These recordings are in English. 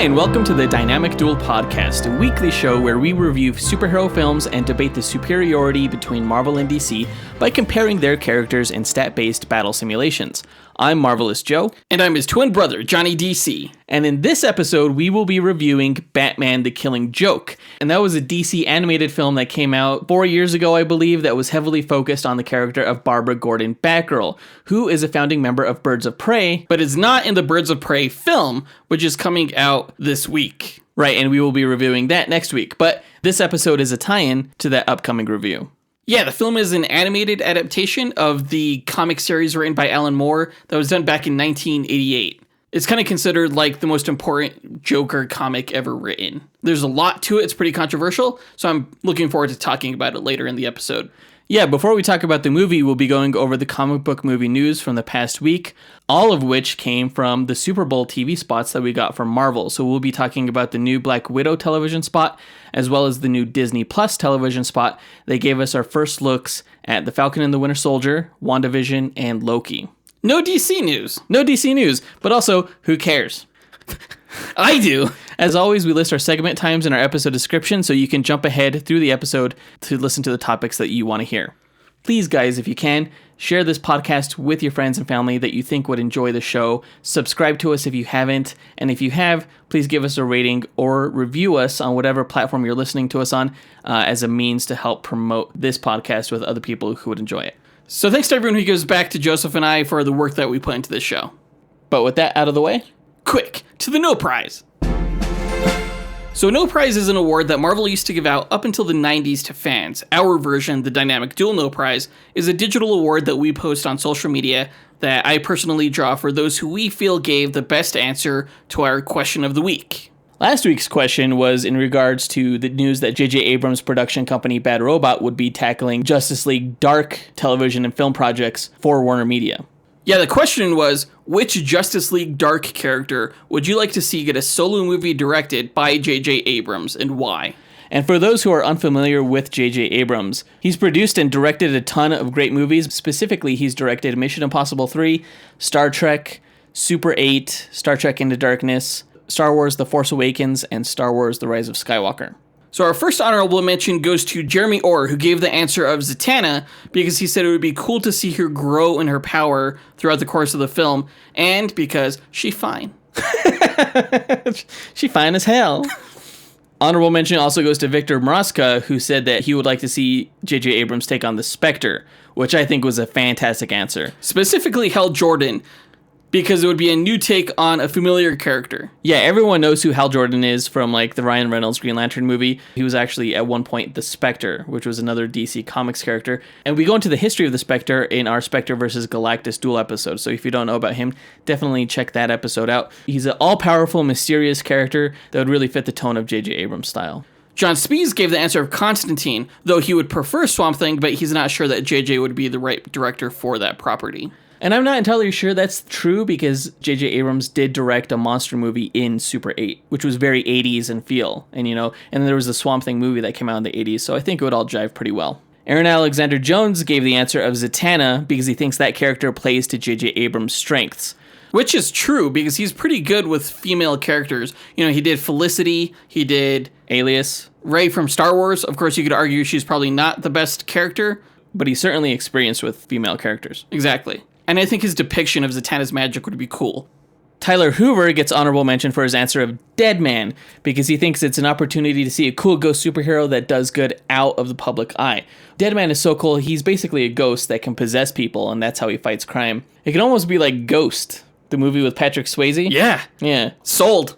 Hi, and welcome to the Dynamic Duel Podcast, a weekly show where we review superhero films and debate the superiority between Marvel and DC by comparing their characters in stat-based battle simulations. I'm Marvelous Joe. And I'm his twin brother, Johnny DC. And in this episode, we will be reviewing Batman the Killing Joke. And that was a DC animated film that came out 4 years ago, I believe, that was heavily focused on the character of Barbara Gordon Batgirl, who is a founding member of Birds of Prey, but is not in the Birds of Prey film, which is coming out this week. Right, and we will be reviewing that next week. But this episode is a tie-in to that upcoming review. Yeah, the film is an animated adaptation of the comic series written by Alan Moore that was done back in 1988. It's kind of considered like the most important Joker comic ever written. There's a lot to it. It's pretty controversial, so I'm looking forward to talking about it later in the episode. Yeah, before we talk about the movie, we'll be going over the comic book movie news from the past week, all of which came from the Super Bowl TV spots that we got from Marvel. So we'll be talking about the new Black Widow television spot, as well as the new Disney Plus television spot. They gave us our first looks at the Falcon and the Winter Soldier, WandaVision, and Loki. No DC news. No DC news, but also, who cares? I do. As always, we list our segment times in our episode description, so you can jump ahead through the episode to listen to the topics that you want to hear. Please, guys, if you can, share this podcast with your friends and family that you think would enjoy the show. Subscribe to us if you haven't, and if you have, please give us a rating or review us on whatever platform you're listening to us on as a means to help promote this podcast with other people who would enjoy it. So thanks to everyone who gives back to Joseph and I for the work that we put into this show. But with that out of the way, quick to the No Prize. So No Prize is an award that Marvel used to give out up until the 90s to fans. Our version, the Dynamic Duel No Prize, is a digital award that we post on social media that I personally draw for those who we feel gave the best answer to our question of the week. Last week's question was in regards to the news that J.J. Abrams' production company Bad Robot would be tackling Justice League Dark television and film projects for Warner Media. Yeah, the question was, which Justice League Dark character would you like to see get a solo movie directed by J.J. Abrams, and why? And for those who are unfamiliar with J.J. Abrams, he's produced and directed a ton of great movies. Specifically, he's directed Mission Impossible 3, Star Trek, Super 8, Star Trek Into Darkness, Star Wars The Force Awakens, and Star Wars The Rise of Skywalker. So our first honorable mention goes to Jeremy Orr, who gave the answer of Zatanna because he said it would be cool to see her grow in her power throughout the course of the film, and because she fine. She fine as hell. Honorable mention also goes to Victor Maraska, who said that he would like to see J.J. Abrams take on the Spectre, which I think was a fantastic answer. Specifically Hal Jordan, because it would be a new take on a familiar character. Yeah, everyone knows who Hal Jordan is from like the Ryan Reynolds Green Lantern movie. He was actually at one point the Spectre, which was another DC Comics character. And we go into the history of the Spectre in our Spectre versus Galactus duel episode. So if you don't know about him, definitely check that episode out. He's an all-powerful, mysterious character that would really fit the tone of J.J. Abrams' style. John Spees gave the answer of Constantine, though he would prefer Swamp Thing, but he's not sure that J.J. would be the right director for that property. And I'm not entirely sure that's true because J.J. Abrams did direct a monster movie in Super 8, which was very 80s in feel. And, and there was the Swamp Thing movie that came out in the 80s, so I think it would all jive pretty well. Aaron Alexander Jones gave the answer of Zatanna because he thinks that character plays to J.J. Abrams' strengths. Which is true, because he's pretty good with female characters. He did Felicity, he did Alias. Rey from Star Wars. Of course, you could argue she's probably not the best character, but he's certainly experienced with female characters. Exactly. And I think his depiction of Zatanna's magic would be cool. Tyler Hoover gets honorable mention for his answer of Deadman, because he thinks it's an opportunity to see a cool ghost superhero that does good out of the public eye. Deadman is so cool, he's basically a ghost that can possess people, and that's how he fights crime. It can almost be like Ghost, the movie with Patrick Swayze. Yeah. Sold.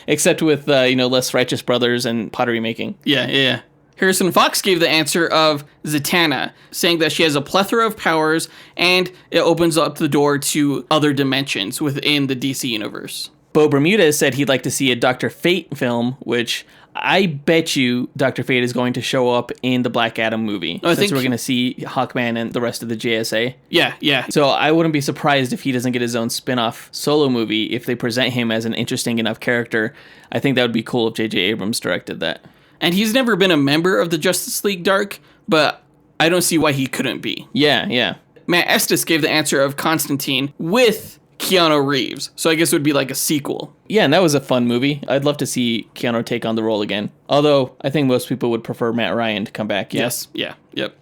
Except with, less righteous brothers and pottery making. Yeah. Harrison Fox gave the answer of Zatanna, saying that she has a plethora of powers and it opens up the door to other dimensions within the DC universe. Bo Bermuda said he'd like to see a Dr. Fate film, which I bet you Dr. Fate is going to show up in the Black Adam movie. I think we're going to see Hawkman and the rest of the JSA. Yeah. So I wouldn't be surprised if he doesn't get his own spin-off solo movie if they present him as an interesting enough character. I think that would be cool if J.J. Abrams directed that. And he's never been a member of the Justice League Dark, but I don't see why he couldn't be. Yeah. Matt Estes gave the answer of Constantine with Keanu Reeves. So I guess it would be like a sequel. Yeah, and that was a fun movie. I'd love to see Keanu take on the role again. Although, I think most people would prefer Matt Ryan to come back. Yeah. Yes. Yeah. Yep.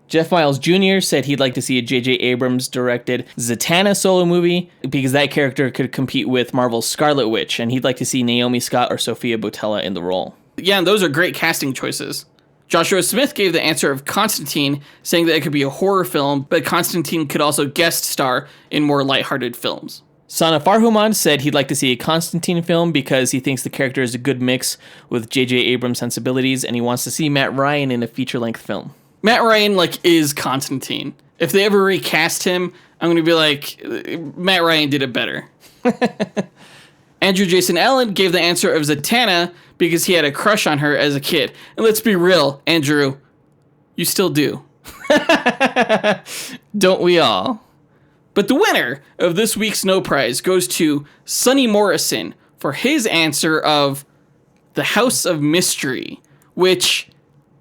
Jeff Miles Jr. said he'd like to see a J.J. Abrams-directed Zatanna solo movie because that character could compete with Marvel's Scarlet Witch, and he'd like to see Naomi Scott or Sophia Boutella in the role. Yeah, and those are great casting choices. Joshua Smith gave the answer of Constantine, saying that it could be a horror film, but Constantine could also guest star in more lighthearted films. Sana Farhumand said he'd like to see a Constantine film because he thinks the character is a good mix with J.J. Abrams' sensibilities, and he wants to see Matt Ryan in a feature-length film. Matt Ryan, is Constantine. If they ever recast him, I'm going to be like, Matt Ryan did it better. Andrew Jason Allen gave the answer of Zatanna because he had a crush on her as a kid. And let's be real, Andrew, you still do. Don't we all? But the winner of this week's No Prize goes to Sonny Morrison for his answer of the House of Mystery, which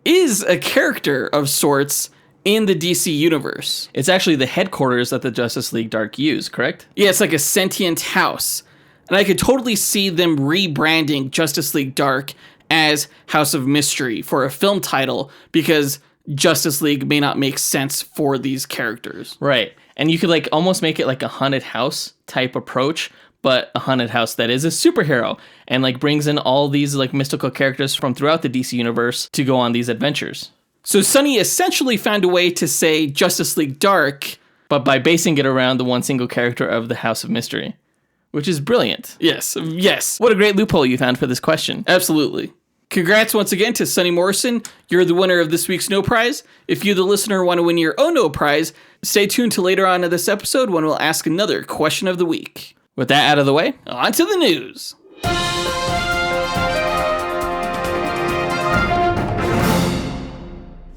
is a character of sorts in the DC universe. It's actually the headquarters that the Justice League Dark use, correct? Yeah, it's like a sentient house. And I could totally see them rebranding Justice League Dark as House of Mystery for a film title because Justice League may not make sense for these characters. Right. And you could almost make it like a haunted house type approach, but a haunted house that is a superhero and brings in all these mystical characters from throughout the DC universe to go on these adventures. So Sonny essentially found a way to say Justice League Dark, but by basing it around the one single character of the House of Mystery, which is brilliant. Yes. What a great loophole you found for this question. Absolutely. Congrats once again to Sonny Morrison. You're the winner of this week's No Prize. If you, the listener, want to win your own No Prize, stay tuned to later on in this episode when we'll ask another question of the week. With that out of the way, on to the news.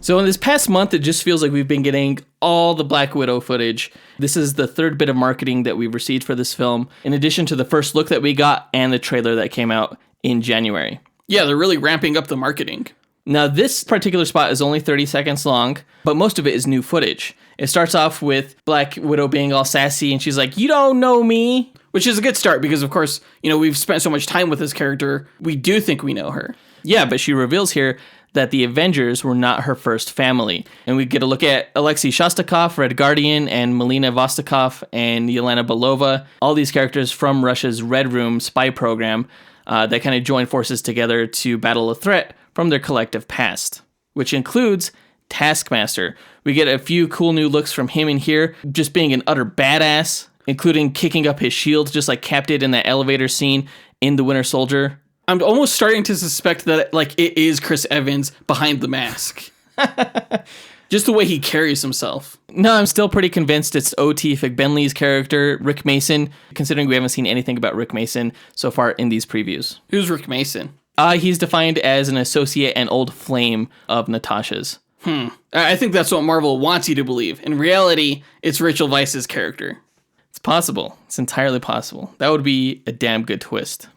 So in this past month, it just feels like we've been getting all the Black Widow footage. This is the third bit of marketing that we've received for this film, in addition to the first look that we got and the trailer that came out in January. Yeah, they're really ramping up the marketing. Now, this particular spot is only 30 seconds long, but most of it is new footage. It starts off with Black Widow being all sassy, and she's like, "You don't know me." Which is a good start because, of course, we've spent so much time with this character. We do think we know her. Yeah, but she reveals here that the Avengers were not her first family. And we get a look at Alexei Shostakov, Red Guardian, and Melina Vostokov, and Yelena Belova, all these characters from Russia's Red Room spy program that kind of join forces together to battle a threat from their collective past, which includes Taskmaster. We get a few cool new looks from him in here, just being an utter badass, including kicking up his shield just like Cap did in that elevator scene in The Winter Soldier. I'm almost starting to suspect that it is Chris Evans behind the mask. Just the way he carries himself. No, I'm still pretty convinced it's O.T. Figbenley's character, Rick Mason, considering we haven't seen anything about Rick Mason so far in these previews. Who's Rick Mason? He's defined as an associate and old flame of Natasha's. I think that's what Marvel wants you to believe. In reality, it's Rachel Weisz's character. It's possible. It's entirely possible. That would be a damn good twist.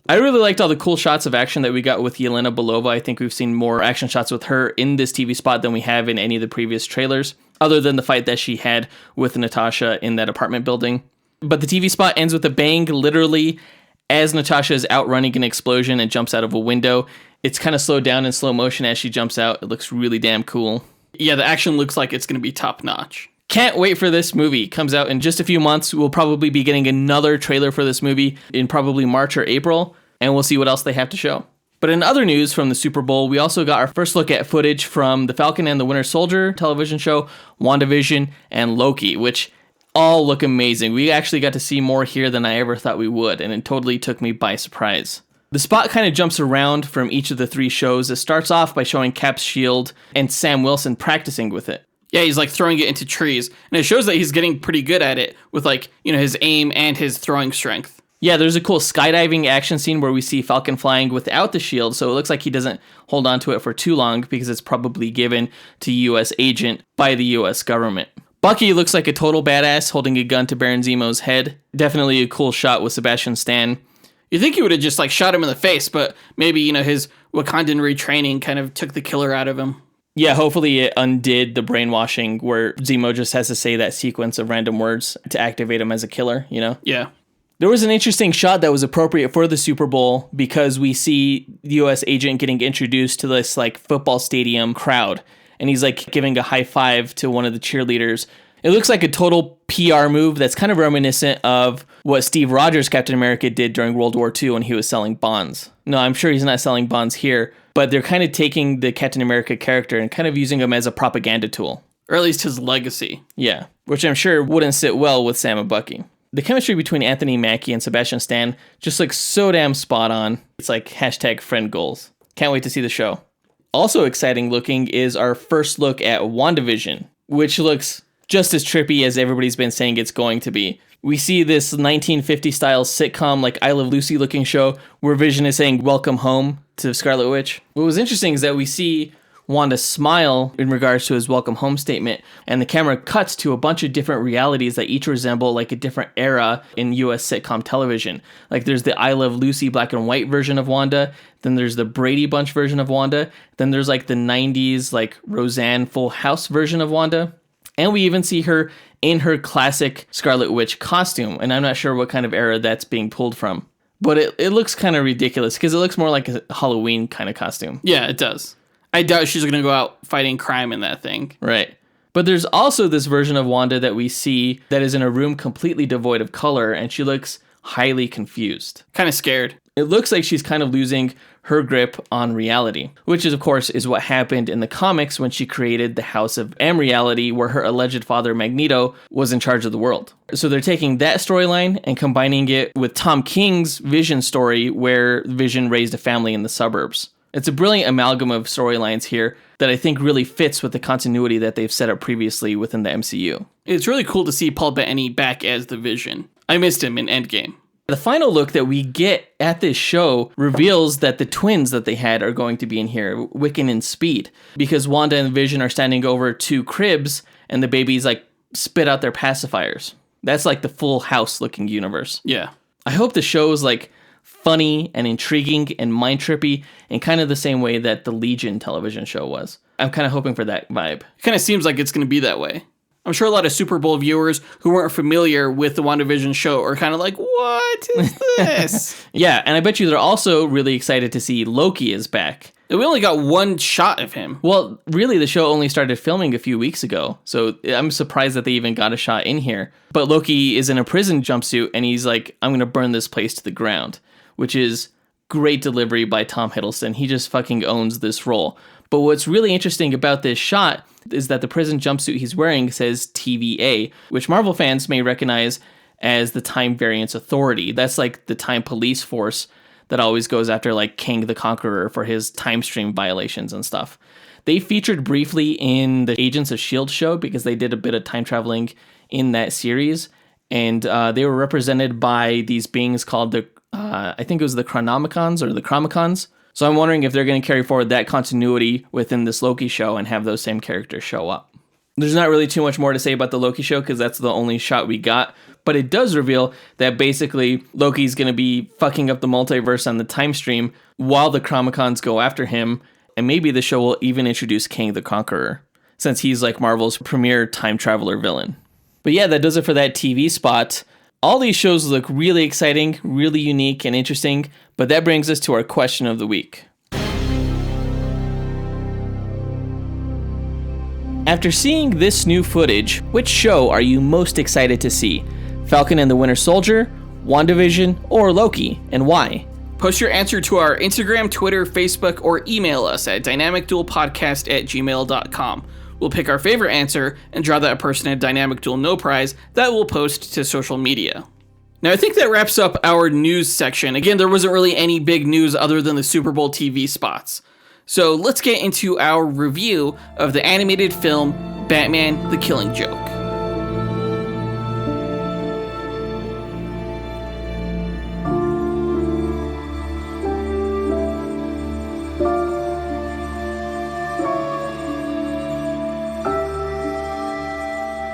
I really liked all the cool shots of action that we got with Yelena Belova. I think we've seen more action shots with her in this TV spot than we have in any of the previous trailers, other than the fight that she had with Natasha in that apartment building. But the TV spot ends with a bang, literally, as Natasha is outrunning an explosion and jumps out of a window. It's kind of slowed down in slow motion as she jumps out. It looks really damn cool. Yeah, the action looks like it's going to be top notch. Can't wait for this movie. Comes out in just a few months. We'll probably be getting another trailer for this movie in probably March or April, and we'll see what else they have to show. But in other news from the Super Bowl, we also got our first look at footage from the Falcon and the Winter Soldier television show, WandaVision, and Loki, which all look amazing. We actually got to see more here than I ever thought we would, and it totally took me by surprise. The spot kind of jumps around from each of the three shows. It starts off by showing Cap's shield and Sam Wilson practicing with it. Yeah, he's throwing it into trees, and it shows that he's getting pretty good at it with his aim and his throwing strength. Yeah, there's a cool skydiving action scene where we see Falcon flying without the shield, so it looks like he doesn't hold on to it for too long because it's probably given to U.S. agent by the U.S. government. Bucky looks like a total badass holding a gun to Baron Zemo's head. Definitely a cool shot with Sebastian Stan. You think he would have just shot him in the face, but maybe, his Wakandan retraining kind of took the killer out of him. Yeah, hopefully it undid the brainwashing where Zemo just has to say that sequence of random words to activate him as a killer, you know? Yeah. There was an interesting shot that was appropriate for the Super Bowl because we see the U.S. agent getting introduced to this like football stadium crowd. And he's like giving a high five to one of the cheerleaders. It looks like a total PR move that's kind of reminiscent of what Steve Rogers' Captain America did during World War II when he was selling bonds. No, I'm sure he's not selling bonds here, but they're kind of taking the Captain America character and kind of using him as a propaganda tool. Or at least his legacy. Yeah, which I'm sure wouldn't sit well with Sam and Bucky. The chemistry between Anthony Mackie and Sebastian Stan just looks so damn spot on. It's like hashtag friend goals. Can't wait to see the show. Also exciting looking is our first look at WandaVision, which looks just as trippy as everybody's been saying it's going to be. We see this 1950 style sitcom like I Love Lucy looking show where Vision is saying welcome home to Scarlet Witch. What was interesting is that we see Wanda smile in regards to his welcome home statement, and the camera cuts to a bunch of different realities that each resemble like a different era in US sitcom television. Like there's the I Love Lucy black and white version of Wanda, then there's the Brady Bunch version of Wanda, then there's like the 90s like Roseanne Full House version of Wanda. And we even see her in her classic Scarlet Witch costume. And I'm not sure what kind of era that's being pulled from. But it looks kind of ridiculous because it looks more like a Halloween kind of costume. Yeah, it does. I doubt she's going to go out fighting crime in that thing. Right. But there's also this version of Wanda that we see that is in a room completely devoid of color. And she looks highly confused. Kind of scared. It looks like she's kind of losing her grip on reality, which is, of course, is what happened in the comics when she created the House of M reality, where her alleged father, Magneto, was in charge of the world. So they're taking that storyline and combining it with Tom King's Vision story, where Vision raised a family in the suburbs. It's a brilliant amalgam of storylines here that I think really fits with the continuity that they've set up previously within the MCU. It's really cool to see Paul Bettany back as the Vision. I missed him in Endgame. The final look that we get at this show reveals that the twins that they had are going to be in here, Wiccan and Speed, because Wanda and Vision are standing over two cribs and the babies like spit out their pacifiers. That's like the Full House looking universe. Yeah. I hope the show is like funny and intriguing and mind trippy in kind of the same way that the Legion television show was. I'm kind of hoping for that vibe. It kind of seems like it's going to be that way. I'm sure a lot of Super Bowl viewers who weren't familiar with the WandaVision show are kind of like, what is this? Yeah, and I bet you they're also really excited to see Loki is back. And we only got one shot of him. Well, really, the show only started filming a few weeks ago, so I'm surprised that they even got a shot in here. But Loki is in a prison jumpsuit, and he's like, I'm going to burn this place to the ground, which is great delivery by Tom Hiddleston. He just fucking owns this role. But what's really interesting about this shot is that the prison jumpsuit he's wearing says TVA, which Marvel fans may recognize as the Time Variance Authority. That's like the Time Police Force that always goes after like Kang the Conqueror for his time stream violations and stuff. They featured briefly in the Agents of S.H.I.E.L.D. show because they did a bit of time traveling in that series. And they were represented by these beings called I think it was the Chronomicons or the Chromicons. So I'm wondering if they're going to carry forward that continuity within this Loki show and have those same characters show up. There's not really too much more to say about the Loki show because that's the only shot we got. But it does reveal that basically Loki's going to be fucking up the multiverse on the time stream while the Chromicons go after him. And maybe the show will even introduce Kang the Conqueror, since he's like Marvel's premier time traveler villain. But yeah, that does it for that TV spot. All these shows look really exciting, really unique and interesting, but that brings us to our question of the week. After seeing this new footage, which show are you most excited to see? Falcon and the Winter Soldier, WandaVision, or Loki, and why? Post your answer to our Instagram, Twitter, Facebook, or email us at dynamicduelpodcast@gmail.com. We'll pick our favorite answer and draw that person a Dynamic Duel No Prize that we'll post to social media. Now, I think that wraps up our news section. Again, there wasn't really any big news other than the Super Bowl TV spots. So let's get into our review of the animated film Batman: The Killing Joke.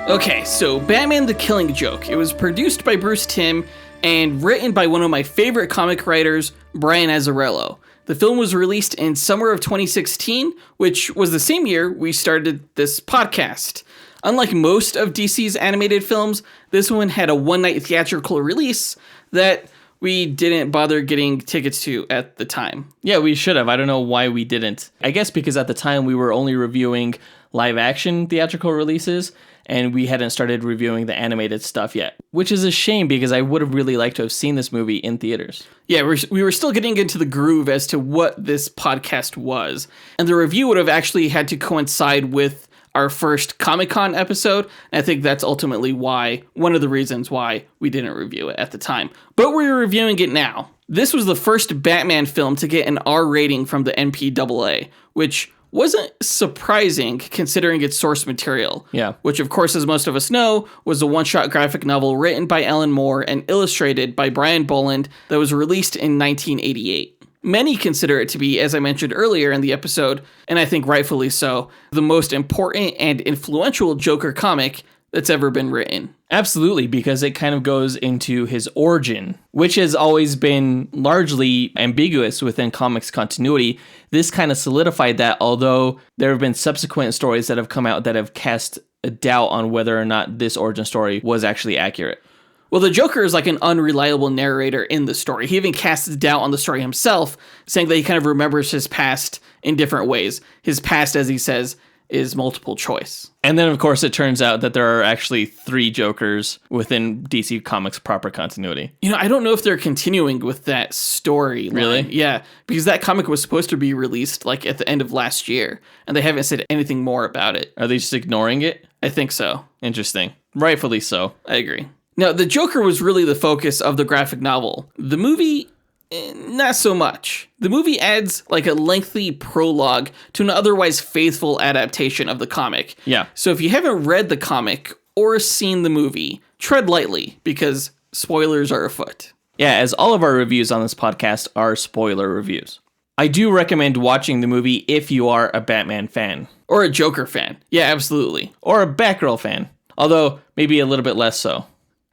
Okay, so Batman: The Killing Joke. It was produced by Bruce Timm and written by one of my favorite comic writers, Brian Azzarello. The film was released in summer of 2016, which was the same year we started this podcast. Unlike most of DC's animated films, this one had a one-night theatrical release that we didn't bother getting tickets to at the time. Yeah, we should have. I don't know why we didn't. I guess because at the time we were only reviewing live-action theatrical releases, and we hadn't started reviewing the animated stuff yet, which is a shame because I would have really liked to have seen this movie in theaters. Yeah, we were still getting into the groove as to what this podcast was, and the review would have actually had to coincide with our first Comic-Con episode, and I think that's ultimately one of the reasons why we didn't review it at the time. But we're reviewing it now. This was the first Batman film to get an R rating from the MPAA, which wasn't surprising considering its source material. Yeah. Which, of course, as most of us know, was a one-shot graphic novel written by Alan Moore and illustrated by Brian Boland that was released in 1988. Many consider it to be, as I mentioned earlier in the episode, and I think rightfully so, the most important and influential Joker comic that's ever been written. Absolutely, because it kind of goes into his origin, which has always been largely ambiguous within comics continuity. This kind of solidified that, although there have been subsequent stories that have come out that have cast a doubt on whether or not this origin story was actually accurate. Well, the Joker is like an unreliable narrator in the story. He even casts doubt on the story himself, saying that he kind of remembers his past in different ways. His past, as he says, is multiple choice. And then, of course, it turns out that there are actually 3 Jokers within DC Comics proper continuity. You know, I don't know if they're continuing with that story. Really? Yeah, because that comic was supposed to be released like at the end of last year, and they haven't said anything more about it. Are they just ignoring it? I think so. Interesting. Rightfully so. I agree. Now, the Joker was really the focus of the graphic novel. The movie, not so much. The movie adds like a lengthy prologue to an otherwise faithful adaptation of the comic. Yeah. So if you haven't read the comic or seen the movie, tread lightly because spoilers are afoot. Yeah, as all of our reviews on this podcast are spoiler reviews. I do recommend watching the movie if you are a Batman fan. Or a Joker fan. Yeah, absolutely. Or a Batgirl fan. Although, maybe a little bit less so.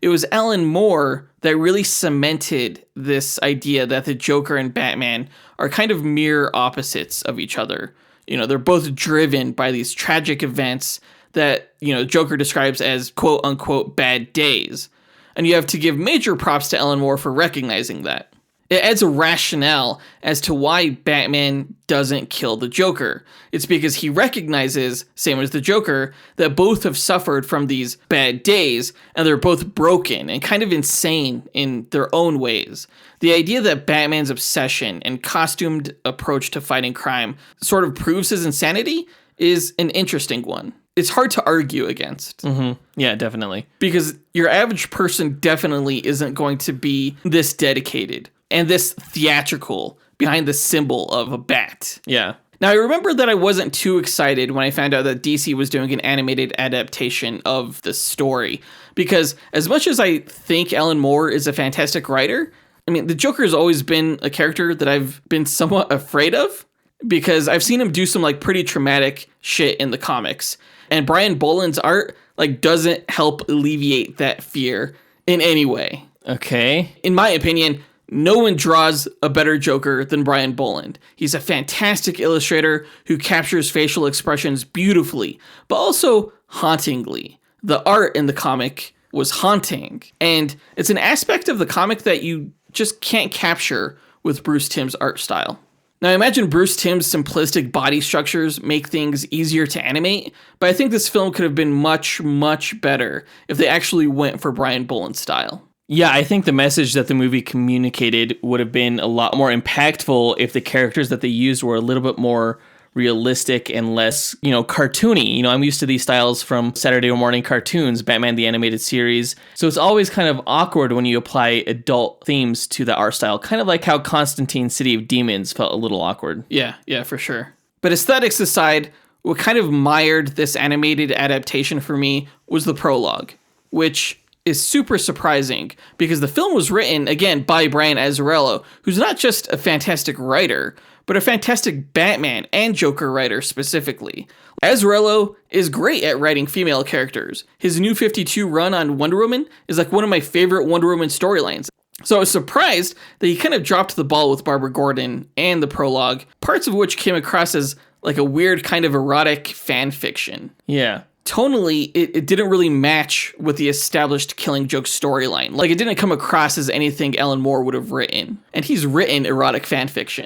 It was Alan Moore that really cemented this idea that the Joker and Batman are kind of mirror opposites of each other. You know, they're both driven by these tragic events that, you know, Joker describes as quote unquote bad days. And you have to give major props to Alan Moore for recognizing that. It adds a rationale as to why Batman doesn't kill the Joker. It's because he recognizes, same as the Joker, that both have suffered from these bad days, and they're both broken and kind of insane in their own ways. The idea that Batman's obsession and costumed approach to fighting crime sort of proves his insanity is an interesting one. It's hard to argue against. Mm-hmm. Yeah, definitely. Because your average person definitely isn't going to be this dedicated and this theatrical behind the symbol of a bat. Yeah. Now, I remember that I wasn't too excited when I found out that DC was doing an animated adaptation of the story. Because as much as I think Alan Moore is a fantastic writer, I mean, the Joker has always been a character that I've been somewhat afraid of. Because I've seen him do some like pretty traumatic shit in the comics. And Brian Boland's art like doesn't help alleviate that fear in any way. Okay. In my opinion, no one draws a better Joker than Brian Boland. He's a fantastic illustrator who captures facial expressions beautifully, but also hauntingly. The art in the comic was haunting, and it's an aspect of the comic that you just can't capture with Bruce Timm's art style. Now, I imagine Bruce Timm's simplistic body structures make things easier to animate, but I think this film could have been much, much better if they actually went for Brian Boland's style. Yeah, I think the message that the movie communicated would have been a lot more impactful if the characters that they used were a little bit more realistic and less, cartoony. I'm used to these styles from Saturday morning cartoons, Batman the Animated Series. So it's always kind of awkward when you apply adult themes to the art style, kind of like how Constantine's City of Demons felt a little awkward. Yeah, for sure. But aesthetics aside, what kind of mired this animated adaptation for me was the prologue, which is super surprising because the film was written, again, by Brian Azzarello, who's not just a fantastic writer, but a fantastic Batman and Joker writer specifically. Azzarello is great at writing female characters. His New 52 run on Wonder Woman is like one of my favorite Wonder Woman storylines. So I was surprised that he kind of dropped the ball with Barbara Gordon and the prologue, parts of which came across as like a weird kind of erotic fan fiction. Yeah. Tonally, it didn't really match with the established Killing Joke storyline. Like, it didn't come across as anything Alan Moore would have written. And he's written erotic fan fiction.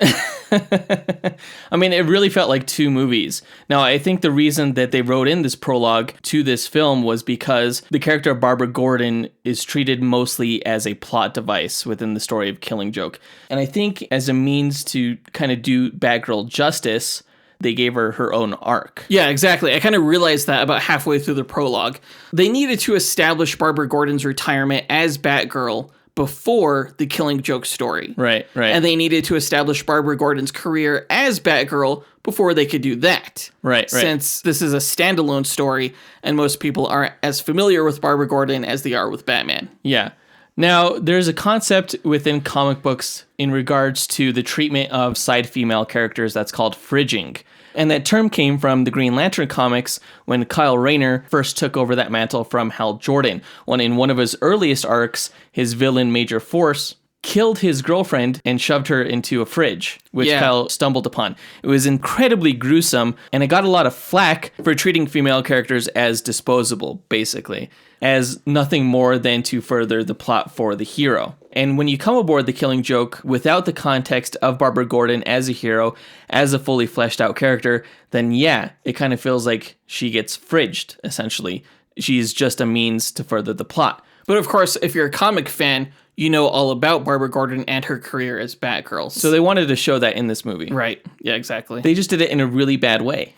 I mean, it really felt like two movies. Now, I think the reason that they wrote in this prologue to this film was because the character of Barbara Gordon is treated mostly as a plot device within the story of Killing Joke. And I think as a means to kind of do Batgirl justice, they gave her her own arc. Yeah, exactly. I kind of realized that about halfway through the prologue. They needed to establish Barbara Gordon's retirement as Batgirl before the Killing Joke story. Right. And they needed to establish Barbara Gordon's career as Batgirl before they could do that. Right. Since this is a standalone story and most people aren't as familiar with Barbara Gordon as they are with Batman. Yeah. Now, there's a concept within comic books in regards to the treatment of side female characters that's called fridging. And that term came from the Green Lantern comics when Kyle Rayner first took over that mantle from Hal Jordan, when in one of his earliest arcs, his villain Major Force killed his girlfriend and shoved her into a fridge, which Kyle stumbled upon. It was incredibly gruesome, and it got a lot of flack for treating female characters as disposable, basically, as nothing more than to further the plot for the hero. And when you come aboard the Killing Joke without the context of Barbara Gordon as a hero, as a fully fleshed out character, then yeah, it kind of feels like she gets fridged, essentially. She's just a means to further the plot. But of course, if you're a comic fan, you know all about Barbara Gordon and her career as Batgirl. So they wanted to show that in this movie. Right. Yeah, exactly. They just did it in a really bad way.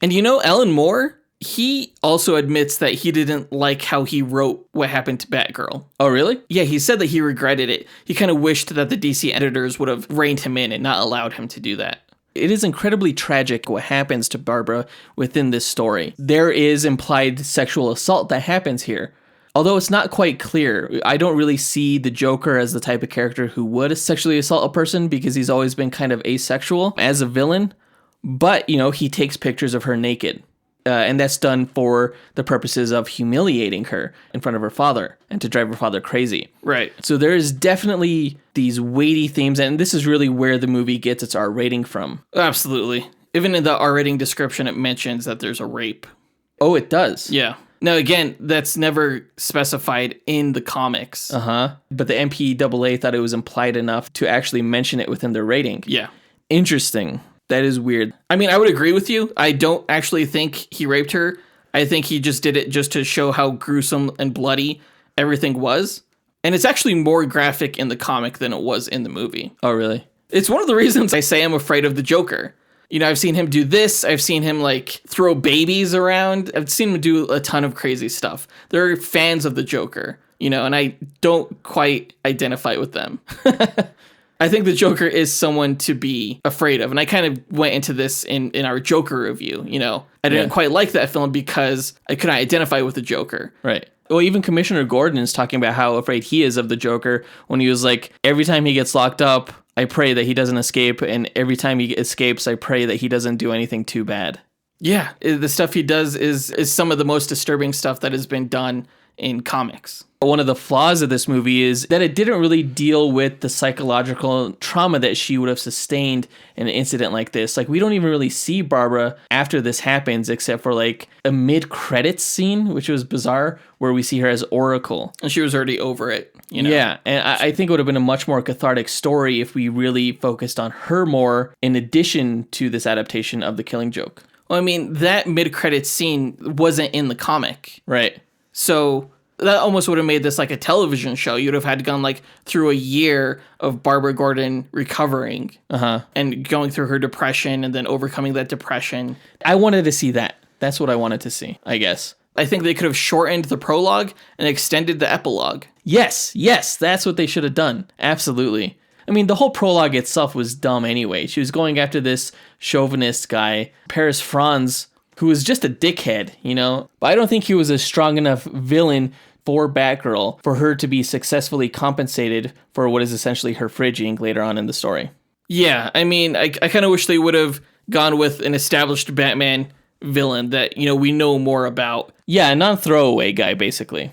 And you know, Alan Moore, he also admits that he didn't like how he wrote what happened to Batgirl. Oh, really? Yeah, he said that he regretted it. He kind of wished that the DC editors would have reined him in and not allowed him to do that. It is incredibly tragic what happens to Barbara within this story. There is implied sexual assault that happens here. Although it's not quite clear, I don't really see the Joker as the type of character who would sexually assault a person because he's always been kind of asexual as a villain. But, you know, he takes pictures of her naked. And that's done for the purposes of humiliating her in front of her father and to drive her father crazy. Right. So there is definitely these weighty themes, and this is really where the movie gets its R rating from. Absolutely. Even in the R rating description, it mentions that there's a rape. Oh, it does? Yeah. Now, again, that's never specified in the comics. Uh-huh. But the MPAA thought it was implied enough to actually mention it within their rating. Yeah. Interesting. That is weird. I mean, I would agree with you. I don't actually think he raped her. I think he just did it just to show how gruesome and bloody everything was. And it's actually more graphic in the comic than it was in the movie. Oh, really? It's one of the reasons I say I'm afraid of the Joker. You know, I've seen him do this. I've seen him, like, throw babies around. I've seen him do a ton of crazy stuff. They're fans of the Joker, you know, and I don't quite identify with them. I think the Joker is someone to be afraid of. And I kind of went into this in our Joker review, you know. I didn't quite like that film because I couldn't identify with the Joker. Right. Well, even Commissioner Gordon is talking about how afraid he is of the Joker when he was like, every time he gets locked up, I pray that he doesn't escape. And every time he escapes, I pray that he doesn't do anything too bad. Yeah. The stuff he does is some of the most disturbing stuff that has been done in comics. One of the flaws of this movie is that it didn't really deal with the psychological trauma that she would have sustained in an incident like this. Like, we don't even really see Barbara after this happens, except for like a mid-credits scene, which was bizarre, where we see her as Oracle. And she was already over it, you know? Yeah, and I think it would have been a much more cathartic story if we really focused on her more in addition to this adaptation of The Killing Joke. Well, I mean, that mid-credits scene wasn't in the comic. Right. So that almost would have made this like a television show. You'd have had to gone like through a year of Barbara Gordon recovering and going through her depression and then overcoming that depression. I wanted to see that. That's what I wanted to see, I guess. I think they could have shortened the prologue and extended the epilogue. Yes, that's what they should have done. Absolutely. I mean, the whole prologue itself was dumb anyway. She was going after this chauvinist guy, Paris Franz, who was just a dickhead, you know? But I don't think he was a strong enough villain for Batgirl for her to be successfully compensated for what is essentially her fridging later on in the story. Yeah, I mean, I kind of wish they would have gone with an established Batman villain that, you know, we know more about. Yeah, a non-throwaway guy, basically.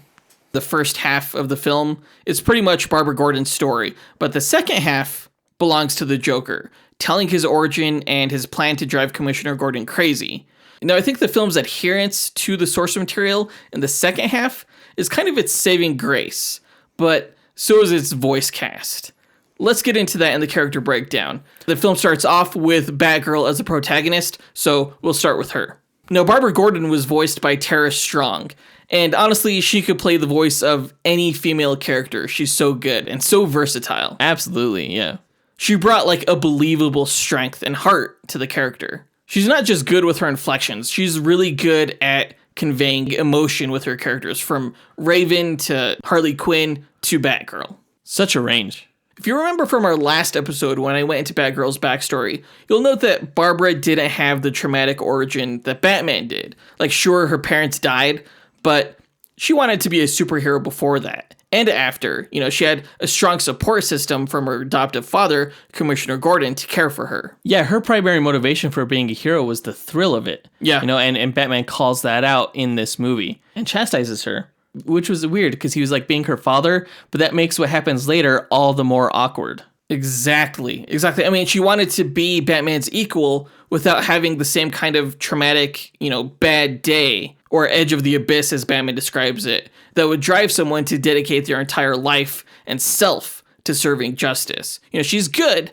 The first half of the film is pretty much Barbara Gordon's story, but the second half belongs to the Joker, telling his origin and his plan to drive Commissioner Gordon crazy. Now, I think the film's adherence to the source material in the second half is kind of its saving grace, but so is its voice cast. Let's get into that in the character breakdown. The film starts off with Batgirl as the protagonist, so we'll start with her. Now, Barbara Gordon was voiced by Tara Strong, and honestly, she could play the voice of any female character. She's so good and so versatile. Absolutely, yeah. She brought like a believable strength and heart to the character. She's not just good with her inflections, she's really good at conveying emotion with her characters, from Raven to Harley Quinn to Batgirl. Such a range. If you remember from our last episode when I went into Batgirl's backstory, you'll note that Barbara didn't have the traumatic origin that Batman did. Like, sure, her parents died, but she wanted to be a superhero before that. And after, she had a strong support system from her adoptive father, Commissioner Gordon, to care for her. Yeah, her primary motivation for being a hero was the thrill of it. Yeah. And Batman calls that out in this movie and chastises her, which was weird because he was like being her father, but that makes what happens later all the more awkward. Exactly. I mean, she wanted to be Batman's equal without having the same kind of traumatic, bad day or edge of the abyss, as Batman describes it, that would drive someone to dedicate their entire life and self to serving justice. She's good,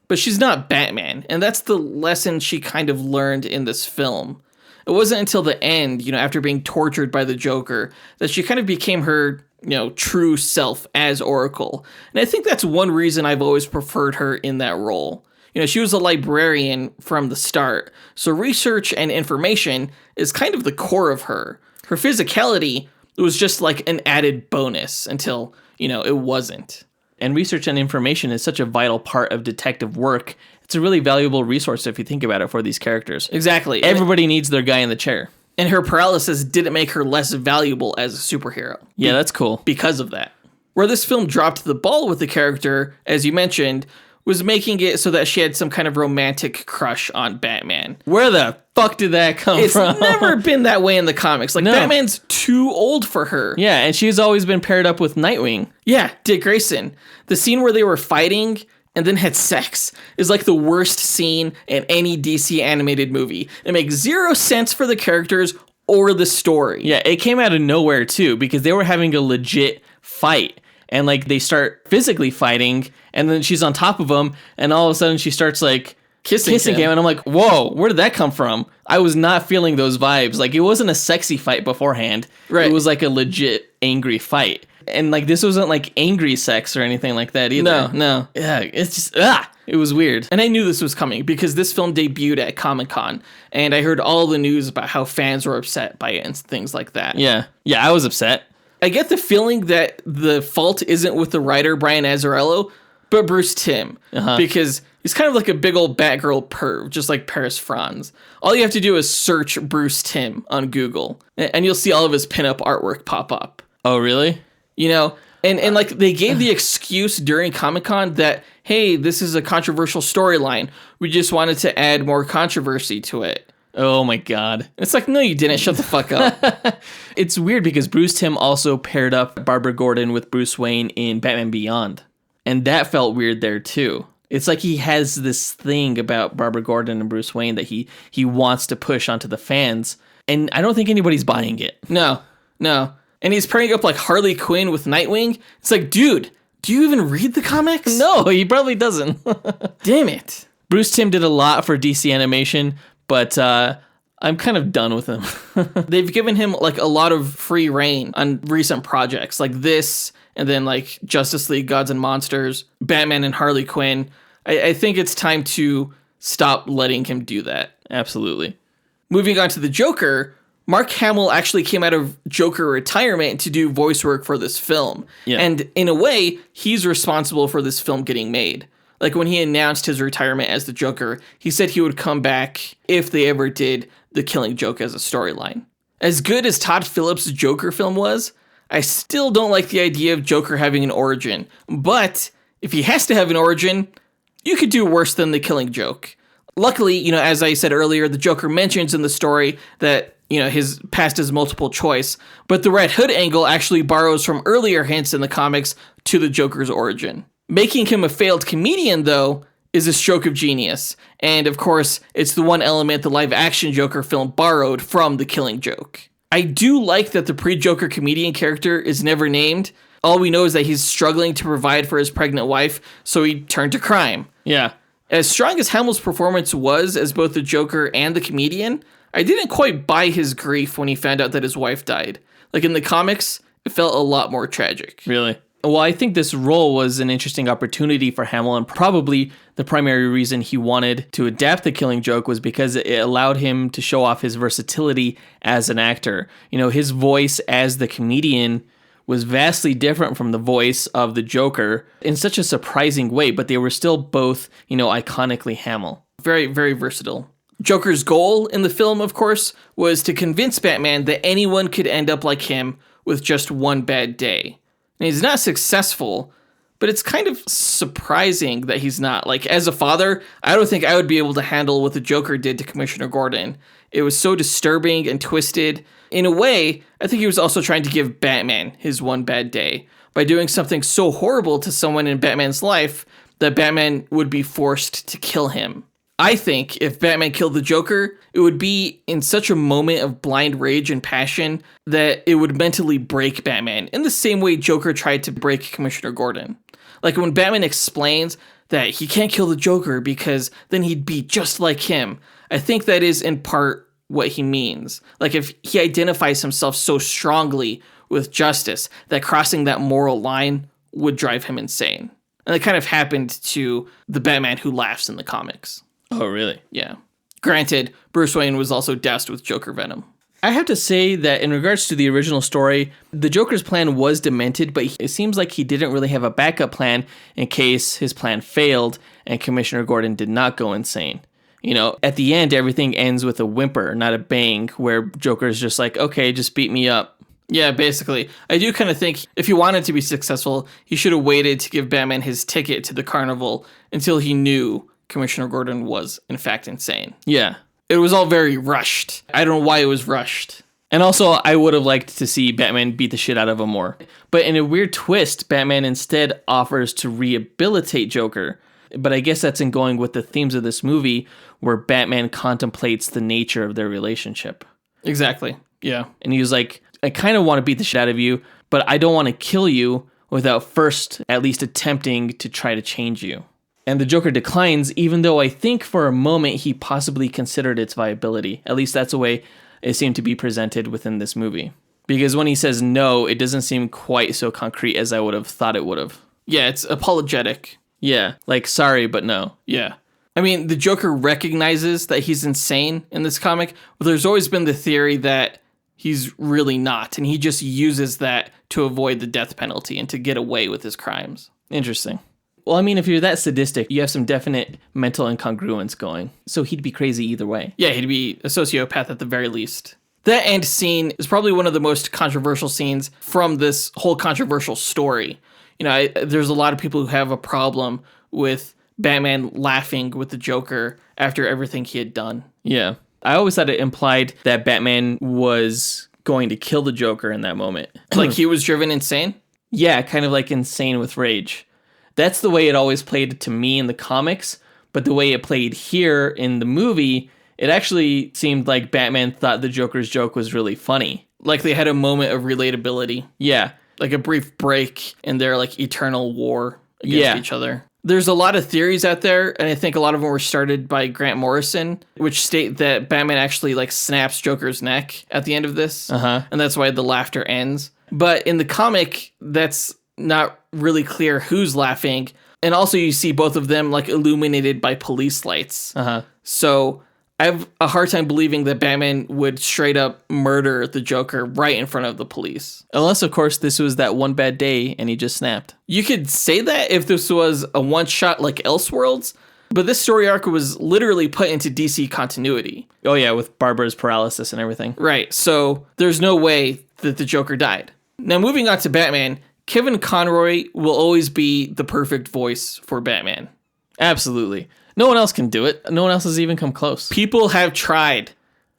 but she's not Batman. And that's the lesson she kind of learned in this film. It wasn't until the end, after being tortured by the Joker, that she kind of became her, true self as Oracle. And I think that's one reason I've always preferred her in that role. She was a librarian from the start, so research and information is kind of the core of her. Her physicality was just like an added bonus until, it wasn't. And research and information is such a vital part of detective work. It's a really valuable resource if you think about it for these characters. Exactly. Everybody needs their guy in the chair. And her paralysis didn't make her less valuable as a superhero. Yeah, that's cool. Because of that. Where this film dropped the ball with the character, as you mentioned, was making it so that she had some kind of romantic crush on Batman. Where the fuck did that come from? It's never been that way in the comics. Like, no. Batman's too old for her. Yeah, and she's always been paired up with Nightwing. Yeah, Dick Grayson. The scene where they were fighting and then had sex is like the worst scene in any DC animated movie. It makes zero sense for the characters or the story. Yeah, it came out of nowhere too, because they were having a legit fight. And like they start physically fighting, and then she's on top of him, and all of a sudden she starts like kissing him. And I'm like, whoa, where did that come from? I was not feeling those vibes. Like, it wasn't a sexy fight beforehand. Right. It was like a legit angry fight. And like this wasn't like angry sex or anything like that either. No. Yeah, it's just it was weird. And I knew this was coming because this film debuted at Comic-Con, and I heard all the news about how fans were upset by it and things like that. Yeah, I was upset. I get the feeling that the fault isn't with the writer, Brian Azzarello, but Bruce Timm. Because he's kind of like a big old Batgirl perv, just like Paris Franz. All you have to do is search Bruce Timm on Google, and you'll see all of his pinup artwork pop up. Oh, really? And like they gave the excuse during Comic-Con that, hey, this is a controversial storyline. We just wanted to add more controversy to it. Oh my God. It's like, no, you didn't. Shut the fuck up. It's weird because Bruce Timm also paired up Barbara Gordon with Bruce Wayne in Batman Beyond. And that felt weird there too. It's like he has this thing about Barbara Gordon and Bruce Wayne that he wants to push onto the fans. And I don't think anybody's buying it. No. And he's pairing up like Harley Quinn with Nightwing. It's like, dude, do you even read the comics? No, he probably doesn't. Damn it. Bruce Timm did a lot for DC Animation, but I'm kind of done with him. They've given him like a lot of free reign on recent projects like this, and then like Justice League, Gods and Monsters, Batman and Harley Quinn. I think it's time to stop letting him do that. Absolutely. Moving on to the Joker, Mark Hamill actually came out of Joker retirement to do voice work for this film. Yeah. And in a way, he's responsible for this film getting made. Like when he announced his retirement as the Joker, he said he would come back if they ever did The Killing Joke as a storyline. As good as Todd Phillips' Joker film was, I still don't like the idea of Joker having an origin. But if he has to have an origin, you could do worse than The Killing Joke. Luckily, as I said earlier, the Joker mentions in the story that his past is multiple choice. But the Red Hood angle actually borrows from earlier hints in the comics to the Joker's origin. Making him a failed comedian, though, is a stroke of genius. And of course, it's the one element the live-action Joker film borrowed from The Killing Joke. I do like that the pre-Joker comedian character is never named. All we know is that he's struggling to provide for his pregnant wife, so he turned to crime. Yeah. As strong as Hamill's performance was as both the Joker and the comedian, I didn't quite buy his grief when he found out that his wife died. Like in the comics, it felt a lot more tragic. Really? Well, I think this role was an interesting opportunity for Hamill, and probably the primary reason he wanted to adapt The Killing Joke was because it allowed him to show off his versatility as an actor. His voice as the comedian was vastly different from the voice of the Joker in such a surprising way, but they were still both, iconically Hamill. Very, very versatile. Joker's goal in the film, of course, was to convince Batman that anyone could end up like him with just one bad day. And he's not successful, but it's kind of surprising that he's not. Like, as a father, I don't think I would be able to handle what the Joker did to Commissioner Gordon. It was so disturbing and twisted. In a way, I think he was also trying to give Batman his one bad day by doing something so horrible to someone in Batman's life that Batman would be forced to kill him. I think if Batman killed the Joker, it would be in such a moment of blind rage and passion that it would mentally break Batman in the same way Joker tried to break Commissioner Gordon. Like when Batman explains that he can't kill the Joker because then he'd be just like him, I think that is in part what he means. Like if he identifies himself so strongly with justice that crossing that moral line would drive him insane. And it kind of happened to the Batman Who Laughs in the comics. Oh, really? Yeah. Granted, Bruce Wayne was also doused with Joker venom. I have to say that in regards to the original story, the Joker's plan was demented, but it seems like he didn't really have a backup plan in case his plan failed and Commissioner Gordon did not go insane. At the end, everything ends with a whimper, not a bang, where Joker's just like, okay, just beat me up. Yeah, basically. I do kind of think if he wanted to be successful, he should have waited to give Batman his ticket to the carnival until he knew Commissioner Gordon was, in fact, insane. Yeah. It was all very rushed. I don't know why it was rushed. And also, I would have liked to see Batman beat the shit out of him more. But in a weird twist, Batman instead offers to rehabilitate Joker. But I guess that's in going with the themes of this movie, where Batman contemplates the nature of their relationship. Exactly. Yeah. And he was like, I kind of want to beat the shit out of you, but I don't want to kill you without first at least attempting to try to change you. And the Joker declines, even though I think for a moment he possibly considered its viability. At least that's the way it seemed to be presented within this movie. Because when he says no, it doesn't seem quite so concrete as I would have thought it would have. Yeah, it's apologetic. Yeah, like sorry, but no. Yeah. I mean, the Joker recognizes that he's insane in this comic, but there's always been the theory that he's really not, and he just uses that to avoid the death penalty and to get away with his crimes. Interesting. Well, I mean, if you're that sadistic, you have some definite mental incongruence going. So he'd be crazy either way. Yeah, he'd be a sociopath at the very least. That end scene is probably one of the most controversial scenes from this whole controversial story. There's a lot of people who have a problem with Batman laughing with the Joker after everything he had done. Yeah. I always thought it implied that Batman was going to kill the Joker in that moment. Like he was driven insane? Yeah, kind of like insane with rage. That's the way it always played to me in the comics, but the way it played here in the movie, it actually seemed like Batman thought the Joker's joke was really funny. Like they had a moment of relatability. Yeah. Like a brief break in their eternal war against each other. There's a lot of theories out there, and I think a lot of them were started by Grant Morrison, which state that Batman actually snaps Joker's neck at the end of this, and that's why the laughter ends. But in the comic, that's not really clear who's laughing, and also you see both of them illuminated by police lights. So I have a hard time believing that Batman would straight up murder the Joker right in front of the police. Unless, of course, this was that one bad day and he just snapped. You could say that if this was a one-shot like Elseworlds, but this story arc was literally put into DC continuity. Oh yeah, with Barbara's paralysis and everything. Right, so there's no way that the Joker died. Now moving on to Batman, Kevin Conroy will always be the perfect voice for Batman. Absolutely. No one else can do it. No one else has even come close. People have tried,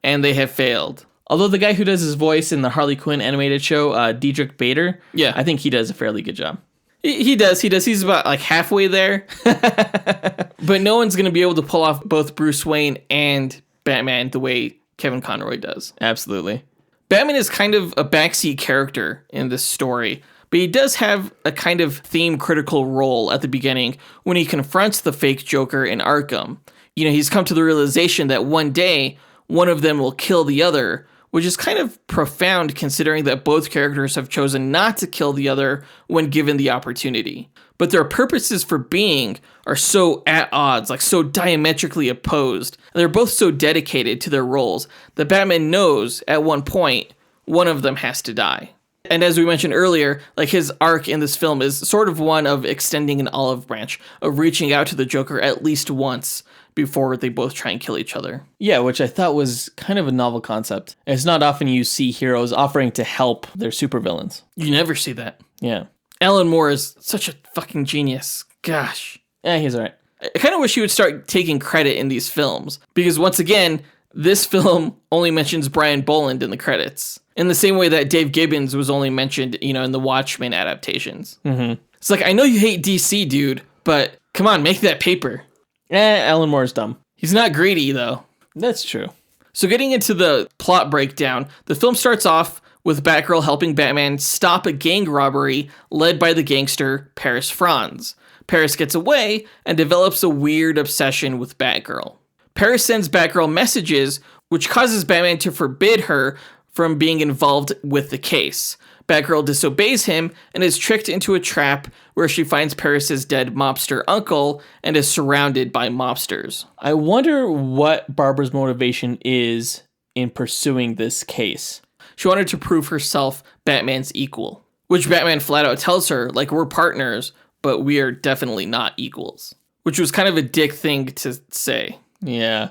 and they have failed. Although the guy who does his voice in the Harley Quinn animated show, Diedrich Bader, Yeah. I think he does a fairly good job. He does. He's about like halfway there. But no one's going to be able to pull off both Bruce Wayne and Batman the way Kevin Conroy does. Absolutely. Batman is kind of a backseat character in this story, but he does have a kind of theme critical role at the beginning when he confronts the fake Joker in Arkham. You know, he's come to the realization that one day one of them will kill the other, which is kind of profound considering that both characters have chosen not to kill the other when given the opportunity. But their purposes for being are so at odds, like so diametrically opposed. And they're both so dedicated to their roles that Batman knows at one point one of them has to die. And as we mentioned earlier, like his arc in this film is sort of one of extending an olive branch, of reaching out to the Joker at least once before they both try and kill each other. Yeah, which I thought was kind of a novel concept. It's not often you see heroes offering to help their supervillains. You never see that. Yeah. Alan Moore is such a fucking genius. Gosh. Yeah, he's all right. I kind of wish he would start taking credit in these films, because once again, this film only mentions Brian Boland in the credits, in the same way that Dave Gibbons was only mentioned, you know, in the Watchmen adaptations. Mm-hmm. It's like, I know you hate DC, dude, but come on, make that paper. Alan Moore's dumb. He's not greedy, though. That's true. So getting into the plot breakdown, the film starts off with Batgirl helping Batman stop a gang robbery led by the gangster Paris Franz. Paris gets away and develops a weird obsession with Batgirl. Paris sends Batgirl messages, which causes Batman to forbid her from being involved with the case. Batgirl disobeys him and is tricked into a trap where she finds Paris's dead mobster uncle and is surrounded by mobsters. I wonder what Barbara's motivation is in pursuing this case. She wanted to prove herself Batman's equal, which Batman flat out tells her, like, we're partners, but we are definitely not equals, which was kind of a dick thing to say. Yeah.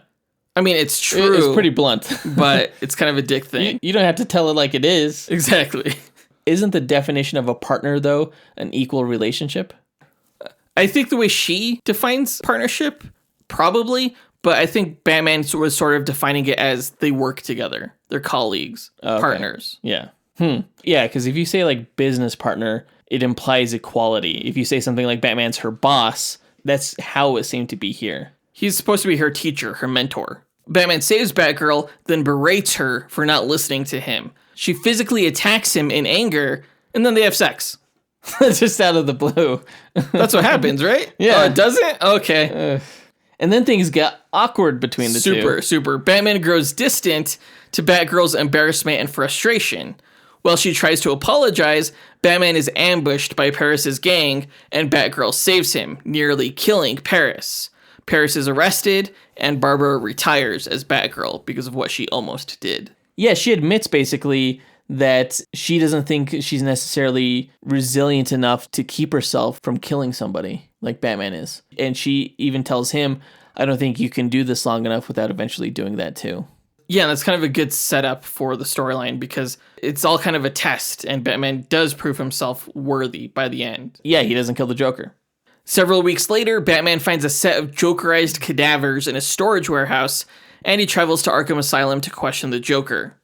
I mean, it's true. It's pretty blunt. But it's kind of a dick thing. You don't have to tell it like it is. Exactly. Isn't the definition of a partner, though, an equal relationship? I think the way she defines partnership, probably, but I think Batman was sort of defining it as they work together. They're colleagues, partners. Yeah. Yeah, because if you say, like, business partner, it implies equality. If you say something like Batman's her boss, that's how it seemed to be here. He's supposed to be her teacher, her mentor. Batman saves Batgirl, then berates her for not listening to him. She physically attacks him in anger, and then they have sex. Just out of the blue. That's what happens, right? Yeah. Oh, it doesn't? Okay. And then things get awkward between the two. Super. Batman grows distant to Batgirl's embarrassment and frustration. While she tries to apologize, Batman is ambushed by Paris's gang, and Batgirl saves him, nearly killing Paris. Paris is arrested, and Barbara retires as Batgirl because of what she almost did. Yeah, she admits basically that she doesn't think she's necessarily resilient enough to keep herself from killing somebody like Batman is. And she even tells him, I don't think you can do this long enough without eventually doing that too. Yeah, that's kind of a good setup for the storyline because it's all kind of a test, and Batman does prove himself worthy by the end. Yeah, he doesn't kill the Joker. Several weeks later, Batman finds a set of Jokerized cadavers in a storage warehouse, and he travels to Arkham Asylum to question the Joker.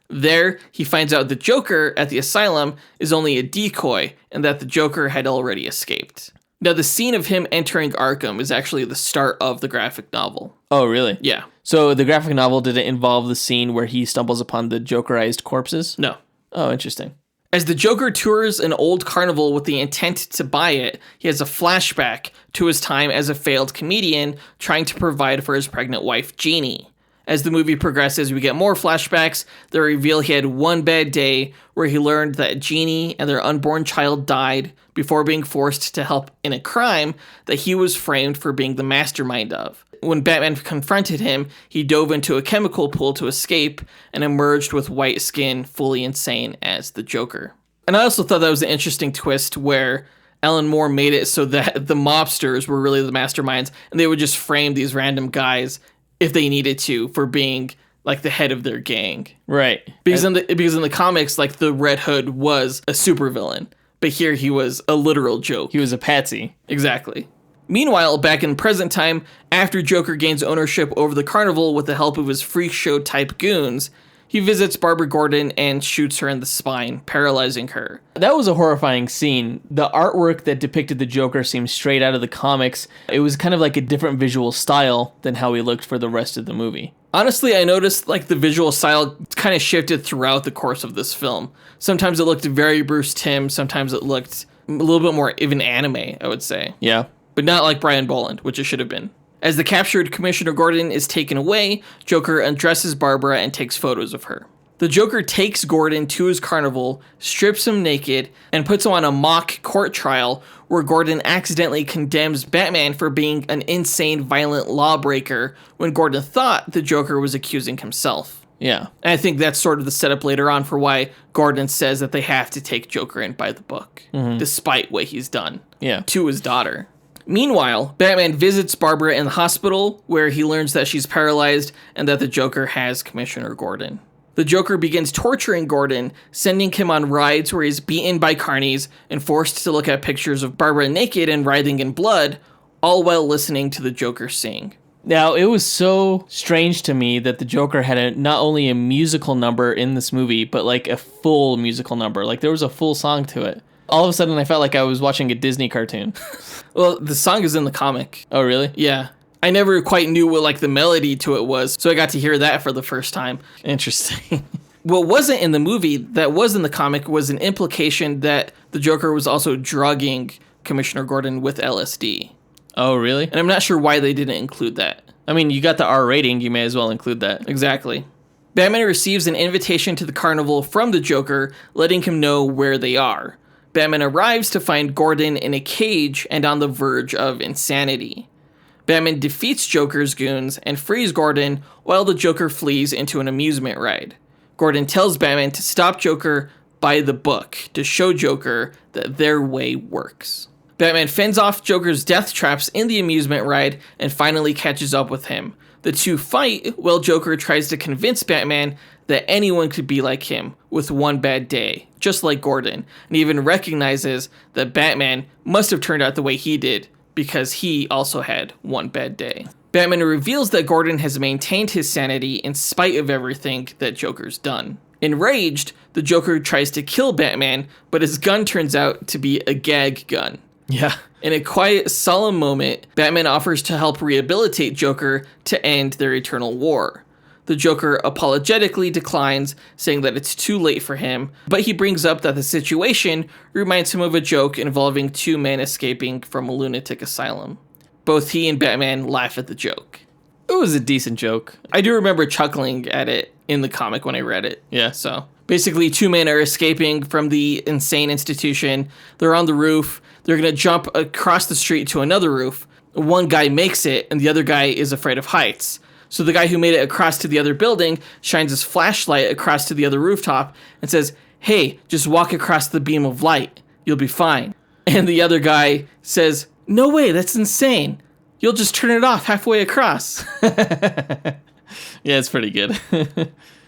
There, he finds out the Joker at the asylum is only a decoy, and that the Joker had already escaped. Now, the scene of him entering Arkham is actually the start of the graphic novel. Oh, really? Yeah. So the graphic novel, did it involve the scene where he stumbles upon the Jokerized corpses? No. Oh, interesting. As the Joker tours an old carnival with the intent to buy it, he has a flashback to his time as a failed comedian trying to provide for his pregnant wife, Jeannie. As the movie progresses, we get more flashbacks that reveal he had one bad day where he learned that Jeannie and their unborn child died before being forced to help in a crime that he was framed for being the mastermind of. When Batman confronted him, he dove into a chemical pool to escape and emerged with white skin, fully insane as the Joker. And I also thought that was an interesting twist where Alan Moore made it so that the mobsters were really the masterminds and they would just frame these random guys if they needed to for being like the head of their gang. Right. Because in the comics, like the Red Hood was a supervillain, but here he was a literal joke. He was a patsy. Exactly. Meanwhile, back in present time, after Joker gains ownership over the carnival with the help of his freak show type goons, He visits Barbara Gordon and shoots her in the spine, paralyzing her. That was a horrifying scene. The artwork that depicted the Joker seemed straight out of the comics. It was kind of like a different visual style than how he looked for the rest of the movie. Honestly, I noticed like the visual style kind of shifted throughout the course of this film. Sometimes it looked very Bruce Timm, sometimes it looked a little bit more even anime, I would say. Yeah. But not like Brian Boland, which it should have been. As the captured Commissioner Gordon is taken away, Joker undresses Barbara and takes photos of her. The Joker takes Gordon to his carnival, strips him naked, and puts him on a mock court trial where Gordon accidentally condemns Batman for being an insane, violent lawbreaker when Gordon thought the Joker was accusing himself. Yeah. And I think that's sort of the setup later on for why Gordon says that they have to take Joker in by the book, despite what he's done to his daughter. Meanwhile, Batman visits Barbara in the hospital, where he learns that she's paralyzed and that the Joker has Commissioner Gordon. The Joker begins torturing Gordon, sending him on rides where he's beaten by carnies and forced to look at pictures of Barbara naked and writhing in blood, all while listening to the Joker sing. Now, it was so strange to me that the Joker had not only a musical number in this movie, but like a full musical number. Like there was a full song to it. All of a sudden, I felt like I was watching a Disney cartoon. Well, the song is in the comic. Oh, really? Yeah. I never quite knew what like the melody to it was, so I got to hear that for the first time. Interesting. What wasn't in the movie that was in the comic was an implication that the Joker was also drugging Commissioner Gordon with LSD. Oh, really? And I'm not sure why they didn't include that. I mean, you got the R rating, you may as well include that. Exactly. Batman receives an invitation to the carnival from the Joker, letting him know where they are. Batman arrives to find Gordon in a cage and on the verge of insanity. Batman defeats Joker's goons and frees Gordon while the Joker flees into an amusement ride. Gordon tells Batman to stop Joker by the book to show Joker that their way works. Batman fends off Joker's death traps in the amusement ride and finally catches up with him. The two fight while Joker tries to convince Batman that anyone could be like him with one bad day, just like Gordon, and even recognizes that Batman must have turned out the way he did because he also had one bad day. Batman reveals that Gordon has maintained his sanity in spite of everything that Joker's done. Enraged, the Joker tries to kill Batman, but his gun turns out to be a gag gun. Yeah. In a quiet, solemn moment, Batman offers to help rehabilitate Joker to end their eternal war. The Joker apologetically declines, saying that it's too late for him, but he brings up that the situation reminds him of a joke involving two men escaping from a lunatic asylum. Both he and Batman laugh at the joke. It was a decent joke. I do remember chuckling at it in the comic when I read it. Yeah. So basically, two men are escaping from the insane institution. They're on the roof. They're going to jump across the street to another roof. One guy makes it, and the other guy is afraid of heights. So the guy who made it across to the other building shines his flashlight across to the other rooftop and says, "Hey, just walk across the beam of light. You'll be fine." And the other guy says, "No way, that's insane. You'll just turn it off halfway across." Yeah, it's pretty good.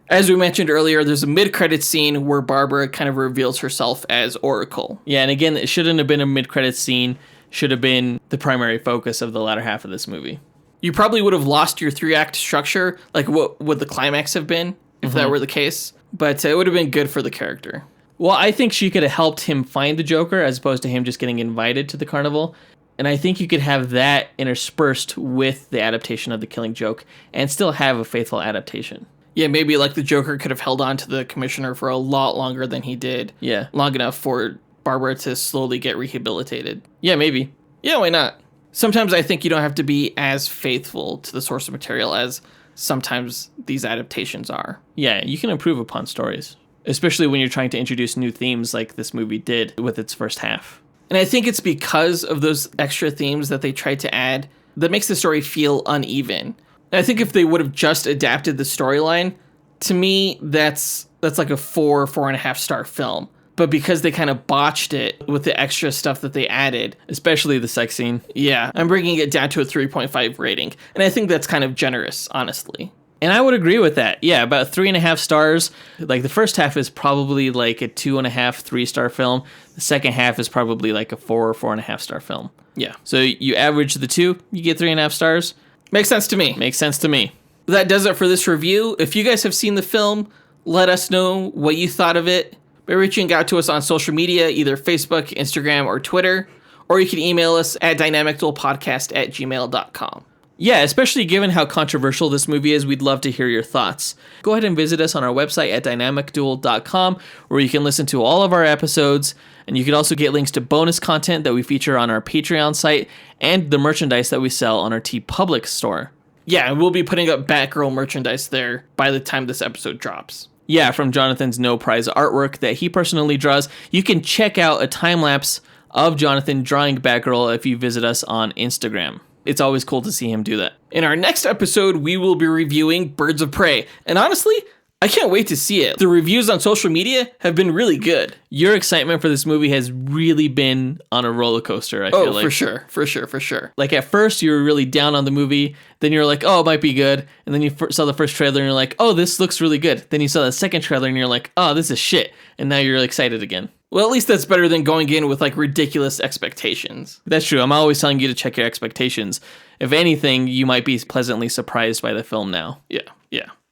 As we mentioned earlier, there's a mid-credits scene where Barbara kind of reveals herself as Oracle. Yeah, and again, it shouldn't have been a mid-credits scene. Should have been the primary focus of the latter half of this movie. You probably would have lost your 3-act structure, like what would the climax have been, if that were the case. But it would have been good for the character. Well, I think she could have helped him find the Joker as opposed to him just getting invited to the carnival. And I think you could have that interspersed with the adaptation of The Killing Joke and still have a faithful adaptation. Yeah, maybe like the Joker could have held on to the commissioner for a lot longer than he did. Yeah. Long enough for Barbara to slowly get rehabilitated. Yeah, maybe. Yeah, why not? Sometimes I think you don't have to be as faithful to the source material as sometimes these adaptations are. Yeah, you can improve upon stories, especially when you're trying to introduce new themes like this movie did with its first half. And I think it's because of those extra themes that they tried to add that makes the story feel uneven. And I think if they would have just adapted the storyline, to me, that's like a 4.5 star film. But because they kind of botched it with the extra stuff that they added, Especially the sex scene. yeah, I'm bringing it down to a 3.5 rating. And I think that's kind of generous, honestly. And I would agree with that. Yeah, about 3.5 stars. Like the first half is probably like a 2.5, 3-star film. The second half is probably like a 4 or 4.5 star film. Yeah. So you average the two, you get 3.5 stars. Makes sense to me. Makes sense to me. That does it for this review. If you guys have seen the film, let us know what you thought of it by reaching out to us on social media, either Facebook, Instagram, or Twitter, or you can email us at dynamicduelpodcast@gmail.com. Yeah, especially given how controversial this movie is, we'd love to hear your thoughts. Go ahead and visit us on our website at dynamicduel.com, where you can listen to all of our episodes, and you can also get links to bonus content that we feature on our Patreon site and the merchandise that we sell on our TeePublic store. Yeah, we'll be putting up Batgirl merchandise there by the time this episode drops. Yeah, from Jonathan's No Prize artwork that he personally draws. You can check out a time-lapse of Jonathan drawing Batgirl if you visit us on Instagram. It's always cool to see him do that. In our next episode, we will be reviewing Birds of Prey. And honestly, I can't wait to see it. The reviews on social media have been really good. Your excitement for this movie has really been on a roller coaster, I feel like. Oh, for sure. Like at first you were really down on the movie, then you were like, oh, it might be good. And then you saw the first trailer and you're like, oh, this looks really good. Then you saw the second trailer and you're like, oh, this is shit. And now you're excited again. Well, at least that's better than going in with like ridiculous expectations. That's true. I'm always telling you to check your expectations. If anything, you might be pleasantly surprised by the film now. Yeah.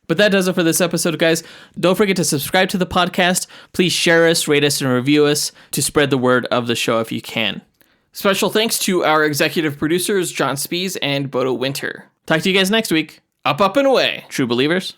But that does it for this episode, guys. Don't forget to subscribe to the podcast. Please share us, rate us, and review us to spread the word of the show if you can. Special thanks to our executive producers, John Spees and Bodo Winter. Talk to you guys next week. Up, and away. True believers.